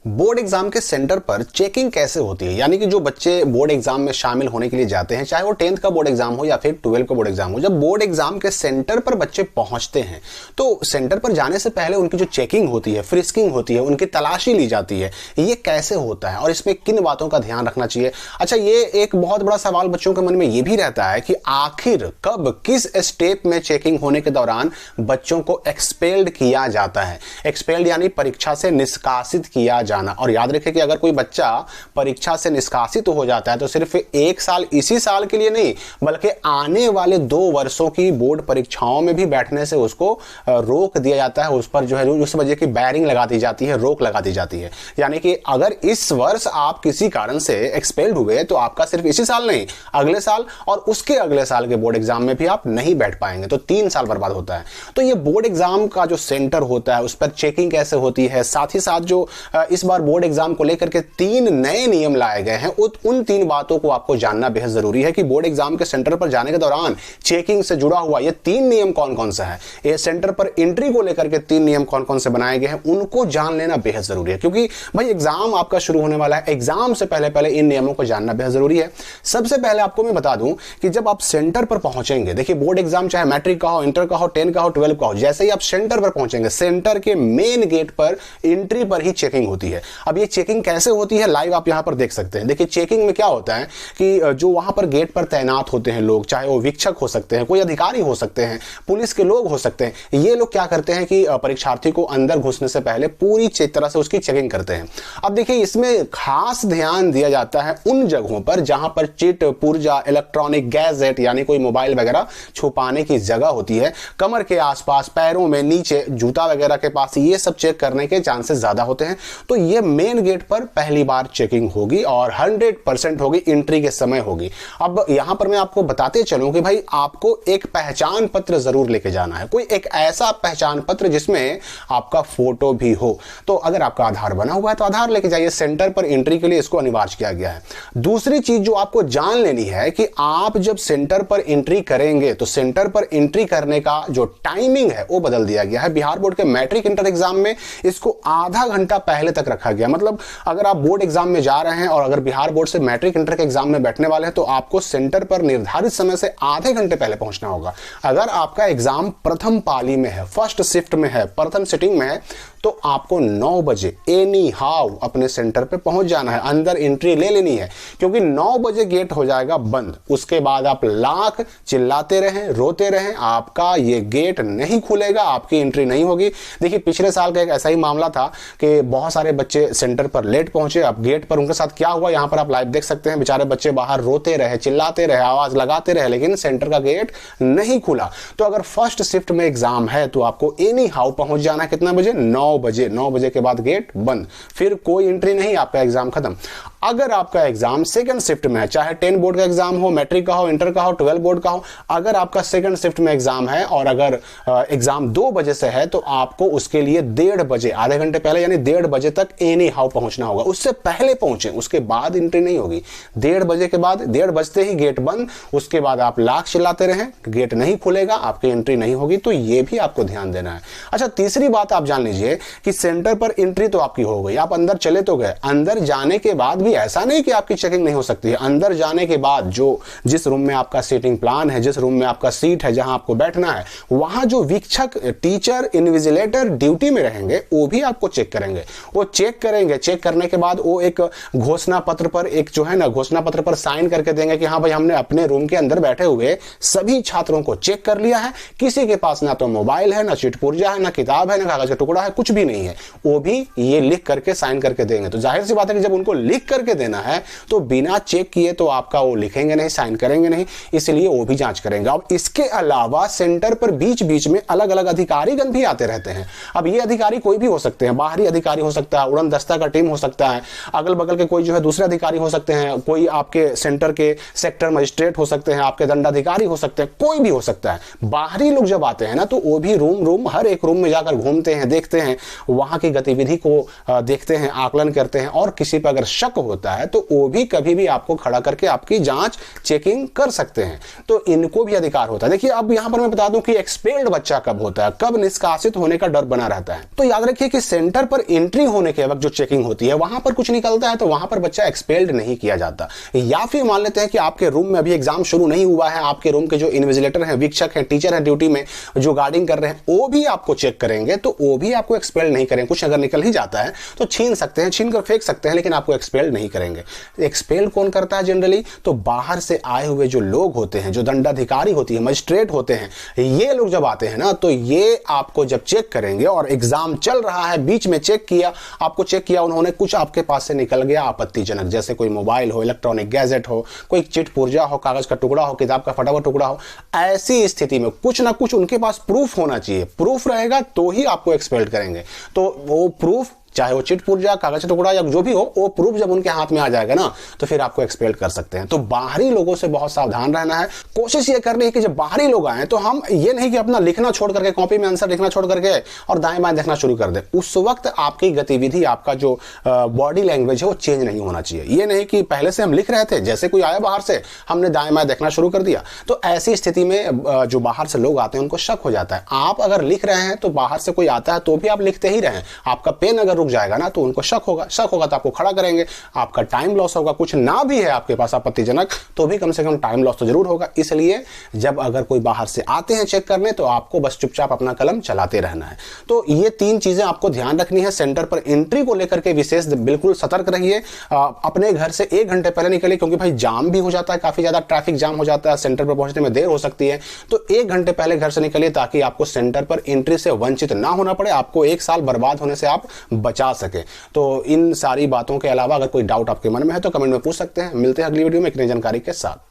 Board exam के centre पर checking कैसे होती है, यानी कि जो बच्चे बोर्ड एग्जाम में शामिल होने के लिए जाते हैं, चाहे वो 10th का बोर्ड एग्जाम हो या फिर 12th का बोर्ड एग्जाम हो, जब बोर्ड एग्जाम के सेंटर पर बच्चे पहुंचते हैं तो सेंटर पर जाने से पहले उनकी जो चेकिंग होती है, फ्रिस्किंग होती है, उनकी तलाशी ली जाती है, ये कैसे होता है और इसमें किन बातों का ध्यान रखना चाहिए। अच्छा, ये एक बहुत बड़ा सवाल बच्चों के मन में ये भी रहता है कि आखिर कब किस स्टेप में चेकिंग होने के दौरान बच्चों को एक्सपेल्ड किया जाता है। एक्सपेल्ड यानी परीक्षा से निष्कासित किया जाना। और याद रखें कि अगर कोई बच्चा परीक्षा से निष्कासित हो जाता है तो सिर्फ एक साल, इसी साल के लिए नहीं बल्कि आने वाले 2 वर्षों की बोर्ड परीक्षाओं में भी बैठने से उसको रोक दिया जाता है। उस पर जो है उस वजह की बैरिंग लगा दी जाती है, रोक लगा दी जाती है। यानी कि अगर इस वर्ष आप किसी कारण से एक्सपेल्ड हुए तो आपका सिर्फ इसी साल नहीं, अगले साल और उसके अगले साल के बोर्ड एग्जाम में भी आप नहीं बैठ पाएंगे, तो 3 साल बर्बाद होता है। तो ये बोर्ड एग्जाम का जो सेंटर होता है उस पर चेकिंग कैसे होती है, साथ ही साथ जो इस बार बोर्ड एग्जाम को लेकर के 3 नए नियम लाए गए हैं, उन 3 बातों को आपको जानना बेहद जरूरी है कि बोर्ड एग्जाम के सेंटर पर जाने के दौरान चेकिंग से जुड़ा हुआ ये 3 नियम कौन कौन सा है, ये सेंटर पर एंट्री को लेकर के 3 नियम कौन कौन से बनाए गए हैं, उनको जान लेना बेहद जरूरी है। क्योंकि भाई एग्जाम आपका शुरू होने वाला है, एग्जाम से पहले इन नियमों को जानना बेहद जरूरी है। सबसे पहले आपको मैं बता दूं कि जब आप सेंटर पर पहुंचेंगे, देखिए बोर्ड एग्जाम चाहे मैट्रिक का हो, इंटर का हो, 10 का हो, 12 का हो, जैसे ही आप सेंटर पर पहुंचेंगे, सेंटर के मेन गेट पर एंट्री पर ही चेकिंग होती है। अब ये चेकिंग कैसे होती है लाइव आप यहां पर देख सकते हैं। देखिए चेकिंग में क्या होता है कि जो वहां पर गेट पर तैनात होते हैं लोग, चाहे वो वीक्षक हो सकते हैं, कोई अधिकारी हो सकते हैं, पुलिस के लोग हो सकते हैं, ये लोग क्या करते हैं कि परीक्षार्थी को अंदर घुसने से पहले पूरी तरह से उसकी चेकिंग करते हैं। अब देखिए इसमें खास ध्यान दिया जाता है उन जगहों पर जहां पर चिट, पुर्जा, इलेक्ट्रॉनिक गैजेट यानी कोई मोबाइल वगैरह छुपाने की जगह होती है, कमर के आसपास, पैरों में, नीचे, जूता वगैरह के पास, ये सब चेक करने के चांसेस ज्यादा होते हैं। तो ये मेन गेट पर पहली बार चेकिंग होगी और 100% होगी, एंट्री के समय होगी। अब यहां पर मैं आपको बताते चलूं कि भाई आपको एक पहचान पत्र जरूर लेके जाना है, कोई एक ऐसा पहचान पत्र जिसमें आपका फोटो भी हो। तो अगर आपका आधार बना हुआ है तो आधार लेके जाइए, सेंटर पर एंट्री के लिए इसको अनिवार्य किया गया है। दूसरी चीज जो आपको जान लेनी है कि आप जब सेंटर पर एंट्री करेंगे तो सेंटर पर एंट्री करने का जो टाइमिंग है वो बदल दिया गया है। बिहार बोर्ड के मैट्रिक इंटर एग्जाम में इसको आधा घंटा पहले तक रखा गया। मतलब अगर आप बोर्ड एग्जाम में जा रहे हैं और अगर बिहार बोर्ड से मैट्रिक इंटर के एग्जाम में बैठने वाले हैं तो आपको सेंटर पर निर्धारित समय से आधे घंटे पहले पहुंचना होगा। अगर आपका एग्जाम प्रथम पाली में है, फर्स्ट शिफ्ट में है, प्रथम सिटिंग में है, तो आपको 9 बजे एनी हाउ अपने सेंटर पे पहुंच जाना है, अंदर एंट्री ले लेनी है, क्योंकि 9 बजे गेट हो जाएगा बंद। उसके बाद आप लाख चिल्लाते रहें, रोते रहें, आपका ये गेट नहीं खुलेगा, आपकी एंट्री नहीं होगी। देखिए पिछले साल का एक ऐसा ही मामला था कि बहुत सारे बच्चे सेंटर पर लेट पहुंचे। अब गेट पर उनके साथ क्या हुआ यहां पर आप लाइव देख सकते हैं। बेचारे बच्चे बाहर रोते रहे, चिल्लाते रहे, आवाज लगाते रहे, लेकिन सेंटर का गेट नहीं खुला। तो अगर फर्स्ट शिफ्ट में एग्जाम है तो आपको एनी हाउ पहुंच जाना है कितना बजे? 9 बजे। 9 बजे के बाद गेट बंद, फिर कोई एंट्री नहीं, आपका एग्जाम खत्म। अगर आपका एग्जाम सेकंड शिफ्ट में है, चाहे 10 बोर्ड का एग्जाम हो, मैट्रिक का हो, इंटर का हो, 12 बोर्ड का हो, अगर आपका सेकंड शिफ्ट में एग्जाम है और अगर एग्जाम 2 बजे से है तो आपको उसके लिए 1:30 बजे, आधे घंटे पहले यानी 1:30 बजे तक एनी हाउ पहुंचना होगा। उससे पहले पहुंचे, उसके बाद एंट्री नहीं होगी। 1:30 बजे के बाद, 1:30 बजते ही गेट बंद, उसके बाद आप लाख चिल्लाते रहें, गेट नहीं खुलेगा, आपकी एंट्री नहीं होगी। तो यह भी आपको ध्यान देना है। अच्छा, तीसरी बात आप जान लीजिए कि सेंटर पर एंट्री तो आपकी हो गई, आप अंदर चले तो गए, अंदर जाने के बाद भी ऐसा नहीं कि आपकी चेकिंग नहीं हो सकती है। अंदर जाने के बाद जिस रूम में आपका सीटिंग प्लान है, जिस रूम में आपका सीट है, जहां आपको बैठना है, वहां जो वीक्षक, टीचर, इन्विजिलेटर ड्यूटी में रहेंगे वो भी आपको चेक करेंगे। वो चेक करेंगे, चेक करने के बाद वो एक घोषणा पत्र पर, एक जो है ना घोषणा पत्र पर साइन करके देंगे कि हाँ भाई हमने अपने रूम के अंदर बैठे हुए सभी छात्रों को चेक कर लिया है, किसी के पास ना तो मोबाइल है, ना चिट पुर्जा है, ना किताब है, ना कागज का टुकड़ा है, कुछ भी नहीं है। वो भी ये लिख करके साइन करके देंगे। तो जाहिर सी बात है कि जब उनको लिख करके देना है तो बिना चेक किए तो आपका वो लिखेंगे नहीं, साइन करेंगे नहीं, इसलिए वो भी जांच करेंगे। अब इसके अलावा सेंटर पर बीच बीच में अलग अलग अधिकारीगण भी आते रहते हैं। अब ये अधिकारी कोई भी हो सकते हैं, बाहरी अधिकारी हो सकता है, उड़न दस्ता का टीम हो सकता है, अगल बगल के कोई जो है दूसरे अधिकारी हो सकते हैं, कोई आपके सेंटर के सेक्टर मजिस्ट्रेट हो सकते हैं, आपके दंडाधिकारी हो सकते हैं, कोई भी हो सकता है। बाहरी लोग जब आते हैं ना तो वो भी रूम हर एक रूम में जाकर घूमते हैं, देखते हैं वहां की गतिविधि को देखते हैं, आकलन करते हैं, और किसी पर अगर शक होता है तो वो भी कभी भी आपको खड़ा करके आपकी जांच चेकिंग कर सकते हैं। तो इनको भी अधिकार होता है। देखिए, अब यहां पर मैं बता दूं कि एक्सपेल्ड बच्चा कब होता है, कब निष्कासित होने का डर बना रहता है। तो याद रखिए कि सेंटर पर एंट्री होने के वक्त जो चेकिंग होती है, वहां पर कुछ निकलता है तो वहां पर बच्चा एक्सपेल्ड नहीं किया जाता। या फिर मान लेते हैं कि आपके रूम में अभी एग्जाम शुरू नहीं हुआ है, आपके रूम के जो इन्विजिलेटर हैं, वीक्षक हैं, टीचर हैं ड्यूटी में, जो गार्डिंग कर रहे हैं, वो भी आपको चेक करेंगे, तो वो भी आपको एक्सपेल्ड नहीं करेंगे। कुछ अगर निकल ही जाता है तो छीन सकते हैं, छीन कर फेंक सकते हैं, लेकिन आपको एक्सपेल्ड नहीं करेंगे। एक्सपेल्ड कौन करता है जनरली? तो बाहर से आए हुए जो लोग होते हैं, जो दंडाधिकारी होती है, मजिस्ट्रेट होते हैं, ये लोग जब आते हैं ना, तो ये आपको जब चेक करेंगे, और एग्जाम चल रहा है, बीच में चेक किया, आपको चेक किया उन्होंने, कुछ आपके पास से निकल गया आपत्तिजनक, जैसे कोई मोबाइल हो, इलेक्ट्रॉनिक गैजेट हो, कोई चिट पुर्जा हो, कागज का टुकड़ा हो, किताब का फटा हुआ टुकड़ा हो, ऐसी स्थिति में कुछ ना कुछ उनके पास प्रूफ होना चाहिए। प्रूफ रहेगा तो ही आपको एक्सपेल्ड करेंगे। तो वो प्रूफ, चाहे वो चिट पुर्जा, कागज का टुकड़ा या जो भी हो, वो प्रूफ जब उनके हाथ में आ जाएगा ना, तो फिर आपको एक्सपेल्ड कर सकते हैं। तो बाहरी लोगों से बहुत सावधान रहना है। कोशिश ये करनी है कि जब बाहरी लोग आए तो हम ये नहीं कि अपना लिखना छोड़ करके, कॉपी में आंसर लिखना छोड़ करके और दाएं बाएं देखना शुरू कर दे। उस वक्त आपकी गतिविधि, आपका जो बॉडी लैंग्वेज है वो चेंज नहीं होना चाहिए। ये नहीं कि पहले से हम लिख रहे थे, जैसे कोई आया बाहर से, हमने दाएं बाएं देखना शुरू कर दिया। तो ऐसी स्थिति में जो बाहर से लोग आते हैं उनको शक हो जाता है। आप अगर लिख रहे हैं तो बाहर से कोई आता है तो भी आप लिखते ही रहें। आपका पेन अगर रुक जाएगा ना तो उनको शक होगा तो आपको खड़ा करेंगे, आपका टाइम लॉस होगा। कुछ ना भी है आपके पास आपत्तिजनक, तो भी कम से कम टाइम लॉस तो जरूर होगा। इसलिए जब अगर कोई बाहर से आते हैं चेक करने, तो आपको बस चुपचाप अपना कलम चलाते रहना है। तो ये 3 चीजें आपको ध्यान रखनी है। सेंटर पर एंट्री को लेकर के विशेष बिल्कुल सतर्क रहिए। अपने घर से 1 घंटे पहले निकलिए, क्योंकि भाई जाम भी हो जाता है, काफी ज्यादा ट्रैफिक जाम हो जाता है, सेंटर पर पहुंचने में देर हो सकती है। तो 1 घंटे पहले घर से निकलिए, ताकि आपको सेंटर पर एंट्री से वंचित ना होना पड़े, आपको 1 साल बर्बाद होने से आप बचा सके। तो इन सारी बातों के अलावा अगर कोई डाउट आपके मन में है तो कमेंट में पूछ सकते हैं। मिलते हैं अगली वीडियो में एक नई जानकारी के साथ।